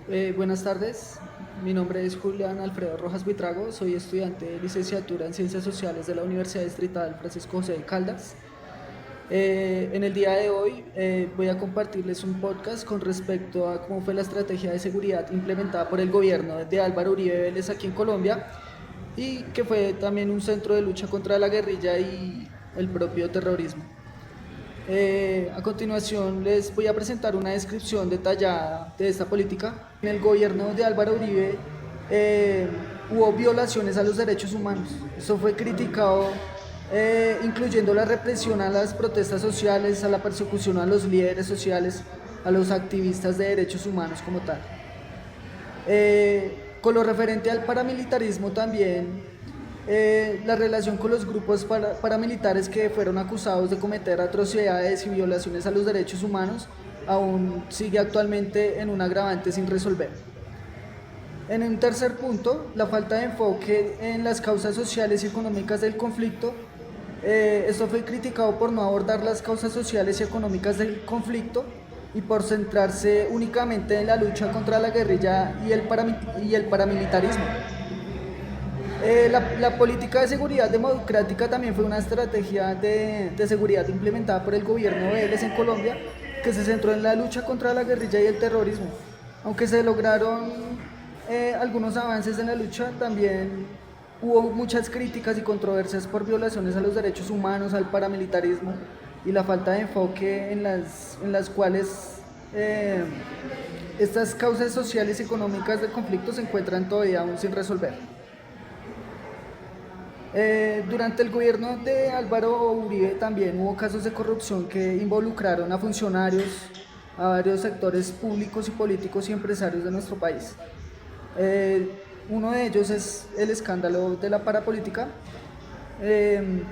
Buenas tardes, mi nombre es Julián Alfredo Rojas Buitrago, soy estudiante de licenciatura en Ciencias Sociales de la Universidad Distrital Francisco José de Caldas. En el día de hoy voy a compartirles un podcast con respecto a cómo fue la estrategia de seguridad implementada por el gobierno de Álvaro Uribe Vélez aquí en Colombia y que fue también un centro de lucha contra la guerrilla y el propio terrorismo. A continuación les voy a presentar una descripción detallada de esta política. En el gobierno de Álvaro Uribe eh, hubo violaciones a los derechos humanos. Esto fue criticado, incluyendo la represión a las protestas sociales, a la persecución a los líderes sociales, a los activistas de derechos humanos como tal. Con lo referente al paramilitarismo también, la relación con los grupos paramilitares que fueron acusados de cometer atrocidades y violaciones a los derechos humanos aún sigue actualmente en un agravante sin resolver. En un tercer punto, la falta de enfoque en las causas sociales y económicas del conflicto. Esto fue criticado por no abordar las causas sociales y económicas del conflicto y por centrarse únicamente en la lucha contra la guerrilla y el paramilitarismo. La política de seguridad democrática también fue una estrategia de seguridad implementada por el gobierno de Vélez en Colombia, que se centró en la lucha contra la guerrilla y el terrorismo. Aunque se lograron algunos avances en la lucha, también hubo muchas críticas y controversias por violaciones a los derechos humanos, al paramilitarismo y la falta de enfoque en las cuales estas causas sociales y económicas del conflicto se encuentran todavía aún sin resolver. Durante el gobierno de Álvaro Uribe también hubo casos de corrupción que involucraron a funcionarios, a varios sectores públicos y políticos y empresarios de nuestro país. Eh, Uno de ellos es el escándalo de la parapolítica. Eh,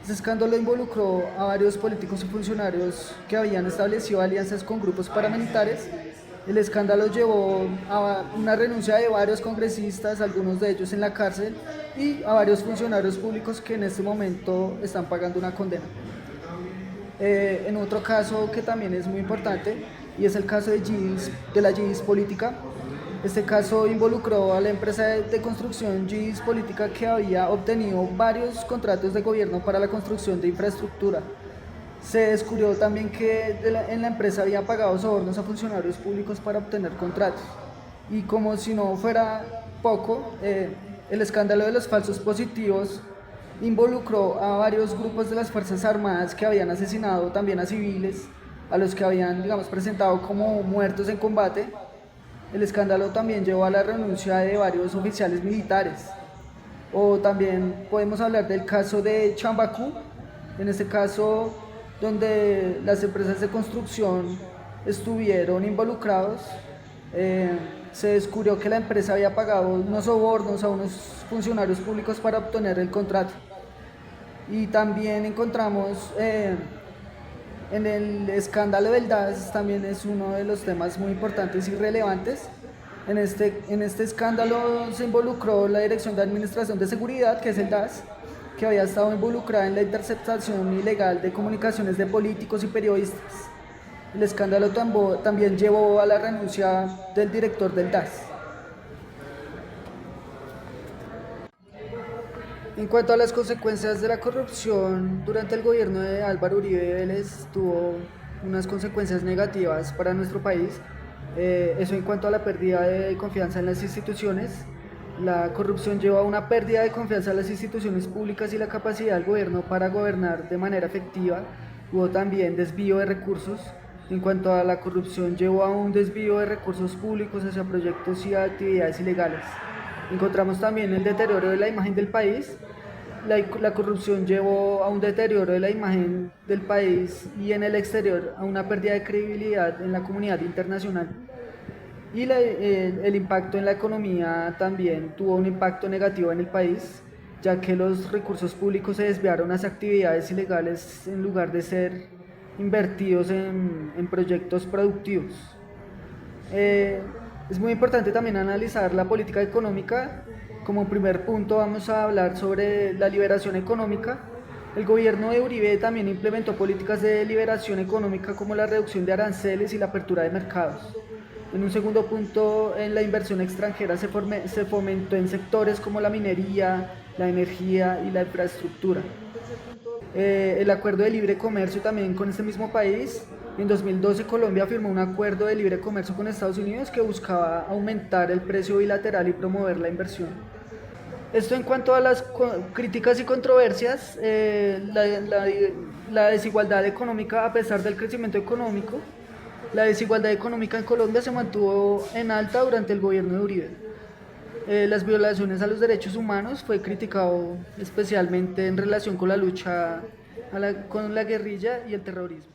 Ese escándalo involucró a varios políticos y funcionarios que habían establecido alianzas con grupos paramilitares. El escándalo llevó a una renuncia de varios congresistas, algunos de ellos en la cárcel, y a varios funcionarios públicos que en este momento están pagando una condena. En otro caso que también es muy importante, y es el caso de la GIS Política. Este caso involucró a la empresa de construcción GIS Política, que había obtenido varios contratos de gobierno para la construcción de infraestructura. Se descubrió también que en la empresa había pagado sobornos a funcionarios públicos para obtener contratos. Y como si no fuera poco, el escándalo de los falsos positivos involucró a varios grupos de las Fuerzas Armadas que habían asesinado también a civiles, a los que habían, digamos, presentado como muertos en combate. El escándalo también llevó a la renuncia de varios oficiales militares. O también podemos hablar del caso de Chambacú, en este caso donde las empresas de construcción estuvieron involucrados. eh, Se descubrió que la empresa había pagado unos sobornos a unos funcionarios públicos para obtener el contrato. Y también encontramos en el escándalo del DAS, también es uno de los temas muy importantes y relevantes. En este escándalo se involucró la Dirección de Administración de Seguridad, que es el DAS, que había estado involucrada en la interceptación ilegal de comunicaciones de políticos y periodistas. El escándalo también llevó a la renuncia del director del DAS. En cuanto a las consecuencias de la corrupción durante el gobierno de Álvaro Uribe Vélez, tuvo unas consecuencias negativas para nuestro país. Eso en cuanto a la pérdida de confianza en las instituciones. La corrupción llevó a una pérdida de confianza en las instituciones públicas y la capacidad del gobierno para gobernar de manera efectiva. Hubo también desvío de recursos. En cuanto a la corrupción, llevó a un desvío de recursos públicos hacia proyectos y actividades ilegales. Encontramos también el deterioro de la imagen del país. La corrupción llevó a un deterioro de la imagen del país y en el exterior a una pérdida de credibilidad en la comunidad internacional. Y el impacto en la economía también tuvo un impacto negativo en el país, ya que los recursos públicos se desviaron hacia actividades ilegales en lugar de ser invertidos en proyectos productivos. Eh, es muy importante también analizar la política económica. Como primer punto vamos a hablar sobre la liberación económica. El gobierno de Uribe también implementó políticas de liberación económica como la reducción de aranceles y la apertura de mercados. En un segundo punto, en la inversión extranjera se fomentó en sectores como la minería, la energía y la infraestructura. El acuerdo de libre comercio también con este mismo país. En 2012 Colombia firmó un acuerdo de libre comercio con Estados Unidos que buscaba aumentar el precio bilateral y promover la inversión. Esto en cuanto a las críticas y controversias, la desigualdad económica, a pesar del crecimiento económico, la desigualdad económica en Colombia se mantuvo en alta durante el gobierno de Uribe. Las violaciones a los derechos humanos fue criticado especialmente en relación con la lucha con la guerrilla y el terrorismo.